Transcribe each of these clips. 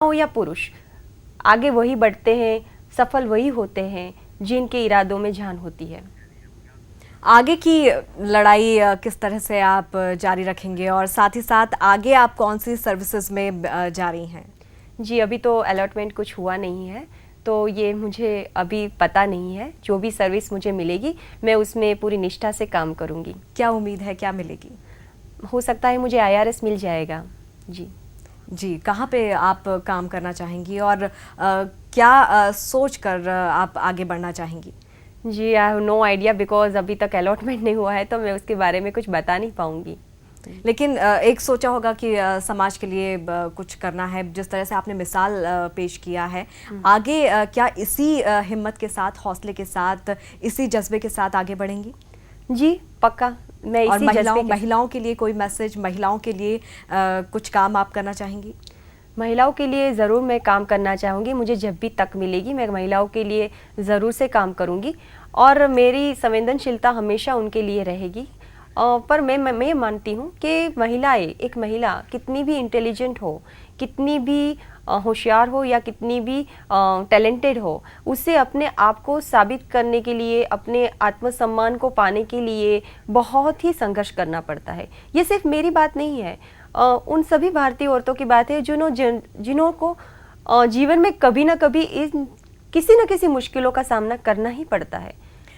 हो या पुरुष, आगे वही बढ़ते हैं, सफल वही होते हैं जिनके इरादों में जान होती है। आगे की लड़ाई किस तरह से आप जारी रखेंगे और साथ ही साथ आगे आप कौन सी सर्विसेज में जा रही हैं? जी, अभी तो अलॉटमेंट कुछ हुआ नहीं है, तो ये मुझे अभी पता नहीं है। जो भी सर्विस मुझे मिलेगी मैं उसमें पूरी निष्ठा से काम करूँगी। क्या उम्मीद है, क्या मिलेगी? हो सकता है मुझे IRS मिल जाएगा। जी, कहाँ पे आप काम करना चाहेंगी और क्या सोच कर आप आगे बढ़ना चाहेंगी? जी, I have no idea because अभी तक अलॉटमेंट नहीं हुआ है, तो मैं उसके बारे में कुछ बता नहीं पाऊंगी। लेकिन एक सोचा होगा कि समाज के लिए कुछ करना है, जिस तरह से आपने मिसाल पेश किया है। आगे क्या इसी हिम्मत के साथ, हौसले के साथ, इसी जज्बे के साथ आगे बढ़ेंगी? जी, पक्का। मैं और इसी महिलाओं के लिए कोई मैसेज, महिलाओं के लिए कुछ काम आप करना चाहेंगी? महिलाओं के लिए ज़रूर मैं काम करना चाहूँगी। मुझे जब भी तक मिलेगी मैं महिलाओं के लिए ज़रूर से काम करूँगी और मेरी संवेदनशीलता हमेशा उनके लिए रहेगी। पर मैं मानती हूँ कि महिलाएं, एक महिला कितनी भी इंटेलिजेंट हो, कितनी भी होशियार हो या कितनी भी टैलेंटेड हो, उसे अपने आप को साबित करने के लिए, अपने आत्मसम्मान को पाने के लिए बहुत ही संघर्ष करना पड़ता है। ये सिर्फ मेरी बात नहीं है, उन सभी भारतीय औरतों की बात है जिन्हों को जीवन में कभी ना कभी किसी न किसी मुश्किलों का सामना करना ही पड़ता है।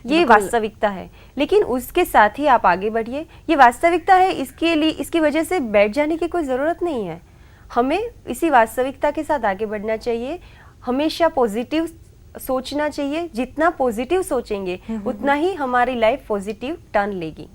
ये वास्तविकता है, लेकिन उसके साथ ही आप आगे बढ़िए। ये वास्तविकता है, इसके लिए, इसकी वजह से बैठ जाने की कोई ज़रूरत नहीं है। हमें इसी वास्तविकता के साथ आगे बढ़ना चाहिए। हमेशा पॉजिटिव सोचना चाहिए। जितना पॉजिटिव सोचेंगे उतना ही हमारी लाइफ पॉजिटिव टर्न लेगी।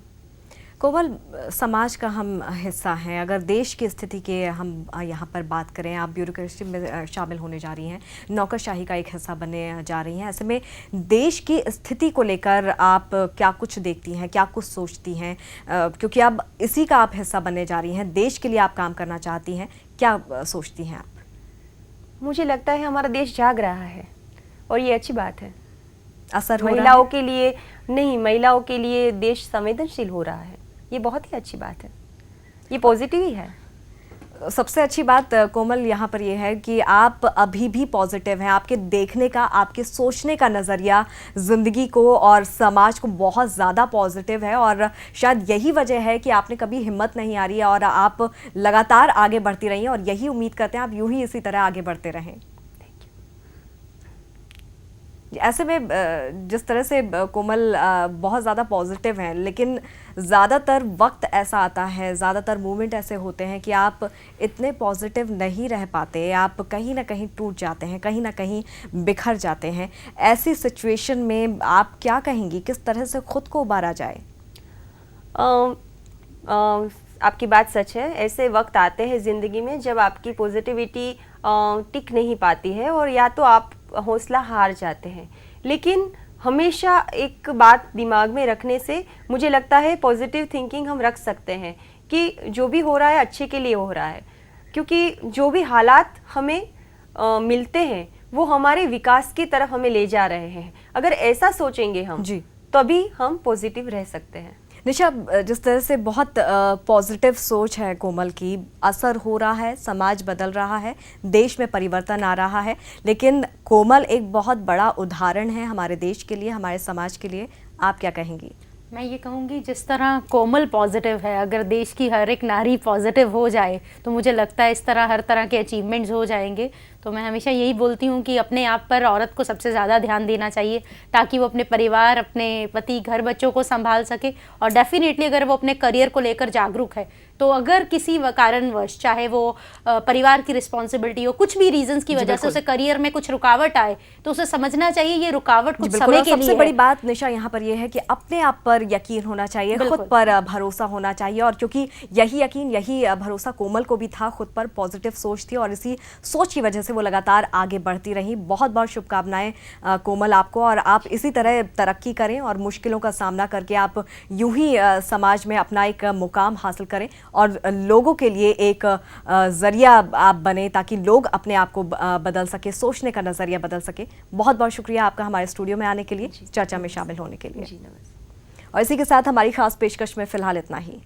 कोमल, समाज का हम हिस्सा हैं। अगर देश की स्थिति के हम यहाँ पर बात करें, आप ब्यूरोक्रेसी में शामिल होने जा रही हैं, नौकरशाही का एक हिस्सा बनने जा रही हैं। ऐसे में देश की स्थिति को लेकर आप क्या कुछ देखती हैं, क्या कुछ सोचती हैं? क्योंकि अब इसी का आप हिस्सा बनने जा रही हैं, देश के लिए आप काम करना चाहती हैं, क्या सोचती हैं आप? मुझे लगता है हमारा देश जाग रहा है और ये अच्छी बात है। असर हो महिलाओं के लिए नहीं, महिलाओं के लिए देश संवेदनशील हो रहा है। ये बहुत ही अच्छी बात है, ये पॉजिटिव ही है। सबसे अच्छी बात कोमल यहाँ पर ये है कि आप अभी भी पॉजिटिव हैं। आपके देखने का, आपके सोचने का नज़रिया ज़िंदगी को और समाज को बहुत ज़्यादा पॉजिटिव है और शायद यही वजह है कि आपने कभी हिम्मत नहीं आ रही है और आप लगातार आगे बढ़ती रही हैं और यही उम्मीद करते हैं आप यूं ही इसी तरह आगे बढ़ते रहें। ऐसे में जिस तरह से कोमल बहुत ज़्यादा पॉजिटिव हैं, लेकिन ज़्यादातर वक्त ऐसा आता है, ज़्यादातर मोमेंट ऐसे होते हैं कि आप इतने पॉजिटिव नहीं रह पाते, आप कहीं ना कहीं टूट जाते हैं, कहीं ना कहीं बिखर जाते हैं। ऐसी सिचुएशन में आप क्या कहेंगी, किस तरह से खुद को उबारा जाए? आपकी बात सच है। ऐसे वक्त आते हैं ज़िंदगी में जब आपकी पॉजिटिविटी टिक नहीं पाती है और या तो आप हौसला हार जाते हैं। लेकिन हमेशा एक बात दिमाग में रखने से मुझे लगता है पॉजिटिव थिंकिंग हम रख सकते हैं कि जो भी हो रहा है अच्छे के लिए हो रहा है, क्योंकि जो भी हालात हमें मिलते हैं वो हमारे विकास की तरफ हमें ले जा रहे हैं। अगर ऐसा सोचेंगे हम जी, तभी हम पॉजिटिव रह सकते हैं। निशा, जिस तरह से बहुत पॉजिटिव सोच है कोमल की, असर हो रहा है, समाज बदल रहा है, देश में परिवर्तन आ रहा है, लेकिन कोमल एक बहुत बड़ा उदाहरण है हमारे देश के लिए, हमारे समाज के लिए। आप क्या कहेंगी? मैं ये कहूँगी, जिस तरह कोमल पॉजिटिव है, अगर देश की हर एक नारी पॉजिटिव हो जाए तो मुझे लगता है इस तरह हर तरह के अचीवमेंट्स हो जाएंगे। तो मैं हमेशा यही बोलती हूँ कि अपने आप पर औरत को सबसे ज़्यादा ध्यान देना चाहिए ताकि वो अपने परिवार, अपने पति, घर, बच्चों को संभाल सके। और डेफिनेटली अगर वो अपने करियर को लेकर जागरूक है तो अगर किसी कारणवश, चाहे वो परिवार की रिस्पॉन्सिबिलिटी हो, कुछ भी रीजंस की वजह से उसे करियर में कुछ रुकावट आए, तो उसे समझना चाहिए ये रुकावट कुछ समय के लिए है। सबसे बड़ी बात निशा यहाँ पर यह है कि अपने आप पर यकीन होना चाहिए, खुद पर भरोसा होना चाहिए। और क्योंकि यही यकीन, यही भरोसा कोमल को भी था, खुद पर पॉजिटिव सोच थी और इसी सोच की वजह से वो लगातार आगे बढ़ती रही। बहुत बहुत शुभकामनाएं कोमल आपको, और आप इसी तरह तरक्की करें और मुश्किलों का सामना करके आप यूं ही समाज में अपना एक मुकाम हासिल करें और लोगों के लिए एक जरिया आप बने ताकि लोग अपने आप को बदल सके, सोचने का नजरिया बदल सके। बहुत बहुत शुक्रिया आपका हमारे स्टूडियो में आने के लिए, चर्चा में शामिल होने के लिए। और इसी के साथ हमारी खास पेशकश में फिलहाल इतना ही।